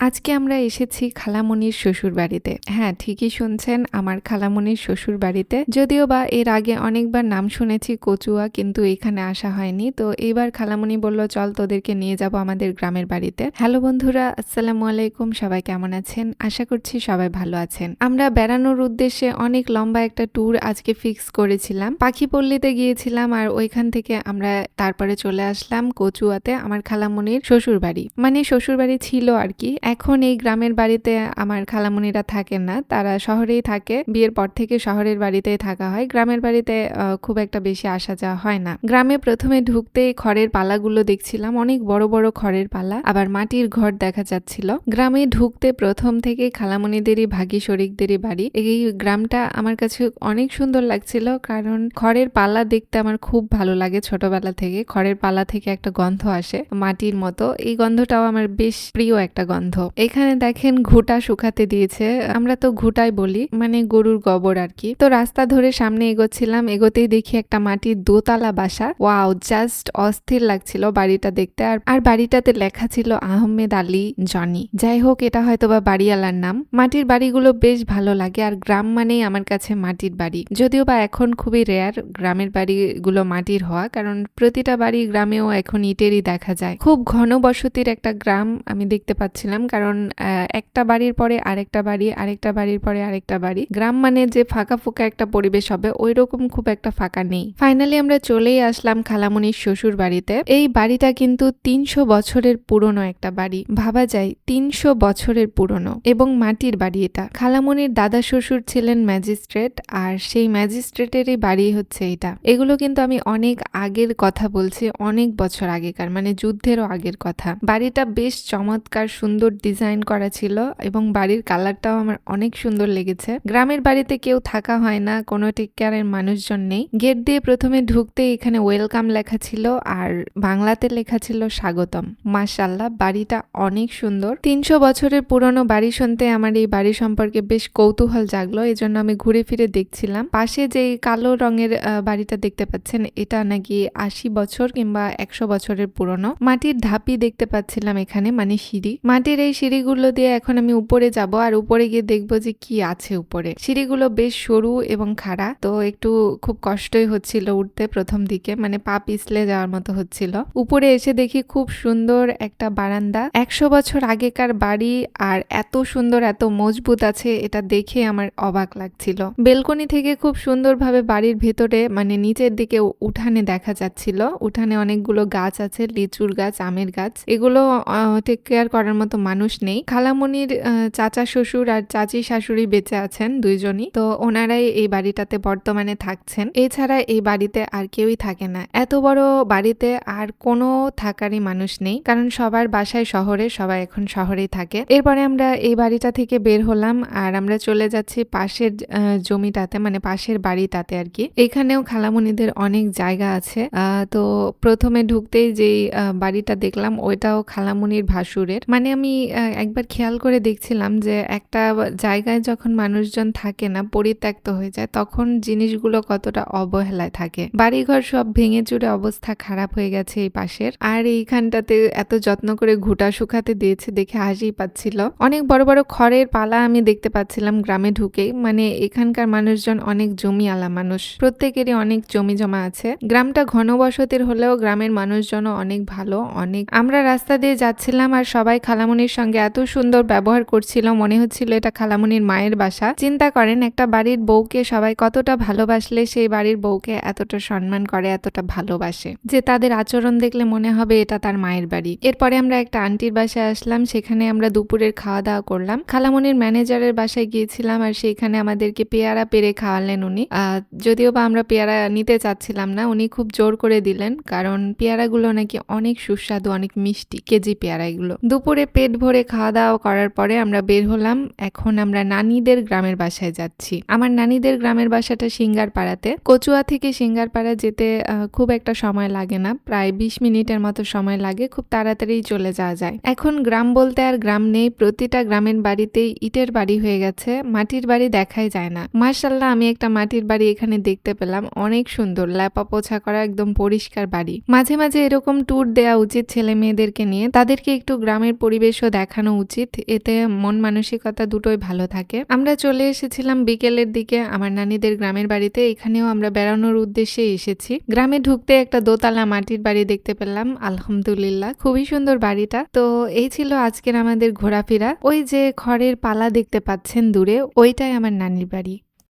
আজকে আমরা এসেছি খালামণির শ্বশুরবাড়িতে। হ্যাঁ, ঠিকই শুনছেন, আমার খালামণির শ্বশুরবাড়িতে। যদিও বা এর আগে অনেকবার নাম শুনেছি কচুয়া, কিন্তু এখানে আসা হয়নি। তো এবার খালামণি বলল, চল তোদেরকে নিয়ে যাব আমাদের গ্রামের বাড়িতে। হ্যালো বন্ধুরা, আসসালামু আলাইকুম। সবাই কেমন আছেন? আশা করছি সবাই ভালো আছেন। আমরা বেড়ানোর উদ্দেশ্যে অনেক লম্বা একটা ট্যুর আজকে ফিক্স করেছিলাম। পাখিপল্লীতে গিয়েছিলাম আর ওইখান থেকে আমরা তারপরে চলে আসলাম কচুয়াতে, আমার খালামণির শ্বশুরবাড়ি। মানে শ্বশুরবাড়ি ছিল আর কি। এখন এই গ্রামের বাড়িতে আমার খালামণিরা থাকেন না, তারা শহরেই থাকে। বিয়ের পর থেকে শহরের বাড়িতেই থাকা হয়, গ্রামের বাড়িতে খুব একটা বেশি আসা যাওয়া হয় না। গ্রামে প্রথমে ঢুকতেই খড়ের পালাগুলো দেখছিলাম, অনেক বড় বড় খড়ের পালা, আবার মাটির ঘর দেখা যাচ্ছিল। গ্রামে ঢুকতে প্রথম থেকে খালামণিদেরই ভাগী শরিকদেরই বাড়ি। এই গ্রামটা আমার কাছে অনেক সুন্দর লাগছিল, কারণ খড়ের পালা দেখতে আমার খুব ভালো লাগে। ছোটবেলা থেকে খড়ের পালা থেকে একটা গন্ধ আসে মাটির মতো, এই গন্ধটাও আমার বেশ প্রিয় একটা গন্ধ। এখানে দেখেন ঘুটা শুকাতে দিয়েছে, আমরা তো ঘুটাই বলি, মানে গরুর গোবর আর কি। তো রাস্তা ধরে সামনে এগোচ্ছিলাম, এগোতেই দেখি একটা মাটির দোতলা বাসা। ওয়াও, জাস্ট অস্থির লাগছিল বাড়িটা দেখতে। আর বাড়িটাতে লেখা ছিল আহমেদ আলী জনি। যাই হোক, এটা হয়তো বা বাড়িওয়ালার নাম। মাটির বাড়িগুলো বেশ ভালো লাগে, আর গ্রাম মানেই আমার কাছে মাটির বাড়ি। যদিও বা এখন খুবই রেয়ার গ্রামের বাড়িগুলো মাটির হওয়া, কারণ প্রতিটা বাড়ি গ্রামেও এখন ইটেরই দেখা যায়। খুব ঘন বসতির একটা গ্রাম আমি দেখতে পাচ্ছিলাম, কারণ একটা বাড়ির পরে আরেকটা বাড়ি, আরেকটা বাড়ির পরে আরেকটা বাড়ি। গ্রাম মানে যে ফাঁকা ফোঁকা একটা পরিবেশ হবে, ওই রকম খুব একটা ফাঁকা নেই। ফাইনালি আমরা চলেই আসলাম খালামণির শ্বশুর বাড়িতে। এই বাড়িটা কিন্তু 300 বছরের পুরনো একটা বাড়ি। ভাবা যায় 300 বছরের পুরনো, এবং মাটির বাড়ি এটা। খালামণির দাদা শ্বশুর ছিলেন ম্যাজিস্ট্রেট, আর সেই ম্যাজিস্ট্রেটেরই বাড়ি হচ্ছে এটা। এগুলো কিন্তু আমি অনেক আগের কথা বলছি, অনেক বছর আগেকার, মানে যুদ্ধেরও আগের কথা। বাড়িটা বেশ চমৎকার সুন্দর ডিজাইন করা ছিল, এবং বাড়ির কালারটাও আমার অনেক সুন্দর লেগেছে। গ্রামের বাড়িতে কেউ থাকা হয় না, কোনো টেক কেয়ারের মানুষজন নেই। গেট দিয়ে প্রথমে ঢুকতে এখানে ওয়েলকাম লেখা ছিল, আর বাংলাতে লেখা ছিল স্বাগতম। মাশাআল্লাহ, বাড়িটা অনেক সুন্দর। 300 বছরের পুরনো বাড়ি শুনতে আমার এই বাড়ি সম্পর্কে বেশ কৌতূহল জাগলো, এই জন্য আমি ঘুরে ফিরে দেখছিলাম। পাশে যে কালো রঙের বাড়িটা দেখতে পাচ্ছেন, এটা নাকি 80 বছর কিংবা 100 বছরের পুরনো। মাটির ধাপি দেখতে পাচ্ছিলাম এখানে, মানে সিঁড়ি। মাটির এই সিঁড়িগুলো দিয়ে এখন আমি উপরে যাব, আর উপরে গিয়ে দেখবো যে কি আছে উপরে। সিঁড়িগুলো বেশ সরু এবং খাড়া, তো একটু খুব কষ্টই হচ্ছিল উঠতে প্রথম দিকে, মানে পা পিছলে যাওয়ার মতো হচ্ছিল। উপরে এসে দেখি খুব সুন্দর একটা বারান্দা। 100 বছর আগেকার বাড়ি, আর এত সুন্দর এত মজবুত আছে, এটা দেখে আমার অবাক লাগছিল। বেলকনি থেকে খুব সুন্দরভাবে বাড়ির ভেতরে, মানে নিচের দিকে উঠানে দেখা যাচ্ছিল। উঠানে অনেকগুলো গাছ আছে, লিচুর গাছ, আমের গাছ। এগুলো টেক কেয়ার করার মতো মানুষ নেই। খালামণির চাচা শ্বশুর আর চাচি শাশুড়ি বেঁচে আছেন দুইজনই, তো ওনারাই এই বাড়িটাতে বর্তমানে থাকছেন। এছাড়া এই বাড়িতে আর কেউই থাকে না। এত বড় বাড়িতে আর কোনো থাকারই মানুষ নেই, কারণ সবার বাসায় শহরে, সবাই এখন শহরেই থাকে। এরপরে আমরা এই বাড়িটা থেকে বের হলাম, আর আমরা চলে যাচ্ছি পাশের জমিটাতে, মানে পাশের বাড়িটাতে আর কি। এখানেও খালামণিদের অনেক জায়গা আছে। তো প্রথমে ঢুকতেই যেই বাড়িটা দেখলাম, ওইটাও খালামণির ভাসুরের। মানে আমি একবার খেয়াল করে দেখছিলাম যে একটা জায়গায় যখন মানুষজন থাকে না, পরিত্যক্ত হয়ে যায়, তখন জিনিসগুলো কতটা অবহেলায় থাকে। বাড়িঘর সব ভেঙে চুরে অবস্থা খারাপ হয়ে গেছে এই পাশের। আর এইখানটাতে এত যত্ন করে ঘুটা শুকাতে দিয়েছে দেখে হাসিই পাচ্ছিল। অনেক বড় বড় খড়ের পালা আমি দেখতে পাচ্ছিলাম গ্রামে ঢুকেই। মানে এখানকার মানুষজন অনেক জমিওয়ালা মানুষ, প্রত্যেকেরই অনেক জমি জমা আছে। গ্রামটা ঘনবসতির হলেও গ্রামের মানুষজনও অনেক ভালো। অনেক আমরা রাস্তা দিয়ে যাচ্ছিলাম, আর সবাই খালামণির সঙ্গে এত সুন্দর ব্যবহার করছিল, মনে হচ্ছিল এটা খালামণির মায়ের বাসা। চিন্তা করেন, একটা বাড়ির বউকে সবাই কতটা ভালোবাসলে সেই বাড়ির বউকে এতটা সম্মান করে, এতটা ভালোবাসে, যে তাদের আচরণ দেখলে মনে হবে এটা তার মায়ের বাড়ি। এরপরে আমরা একটা আন্টির বাসায় আসলাম, সেখানে আমরা দুপুরের খাওয়া দাওয়া করলাম। খালামণির ম্যানেজারের বাসায় গিয়েছিলাম, আর সেইখানে আমাদেরকে পেয়ারা পেরে খাওয়ালেন উনি। যদিও বা আমরা পেয়ারা নিতে চাচ্ছিলাম না, উনি খুব জোর করে দিলেন, কারণ পেয়ারাগুলো নাকি অনেক সুস্বাদু, অনেক মিষ্টি, কেজি পেয়ারা এগুলো। দুপুরে পেট ভরে খাওয়া দাওয়া করার পরে আমরা বের হলাম। এখন আমরা নানিদের গ্রামের বাসায় যাচ্ছি। আমার নানিদের গ্রামের বাসাটা সিঙ্গারপাড়াতে। কচুয়া থেকে সিঙ্গারপাড়া যেতে খুব একটা সময় লাগে না, প্রায় 20 মিনিটের মতো সময় লাগে, খুব তাড়াতাড়ি চলে যাওয়া যায়। এখন গ্রাম বলতে আর গ্রাম নেই, প্রতিটা গ্রামের বাড়িতেই ইটের বাড়ি হয়ে গেছে, মাটির বাড়ি দেখাই যায় না। মাশাআল্লাহ, আমি একটা মাটির বাড়ি এখানে দেখতে পেলাম, অনেক সুন্দর, ল্যাপা পোছা করা, একদম পরিষ্কার বাড়ি। মাঝে মাঝে এরকম ট্যুর দেওয়া উচিত ছেলে মেয়েদেরকে নিয়ে, তাদেরকে একটু গ্রামের পরিবেশও দেখানো উচিত, এতে মন মানসিকতা দুটোই ভালো থাকে। আমরা চলে এসেছিলাম বিকেলের দিকে আমার নানিদের গ্রামের বাড়িতে। এখানেও আমরা বেড়ানোর উদ্দেশ্যে এসেছি। গ্রামে ঢুকতে একটা দোতলা মাটির বাড়ি দেখতে পেলাম, আলহামদুলিল্লাহ খুবই সুন্দর বাড়িটা। তো এই ছিল আজকের আমাদের ঘোরাফেরা। ওই যে খড়ের পালা দেখতে পাচ্ছেন দূরে, ওইটাই আমার নানির বাড়ি।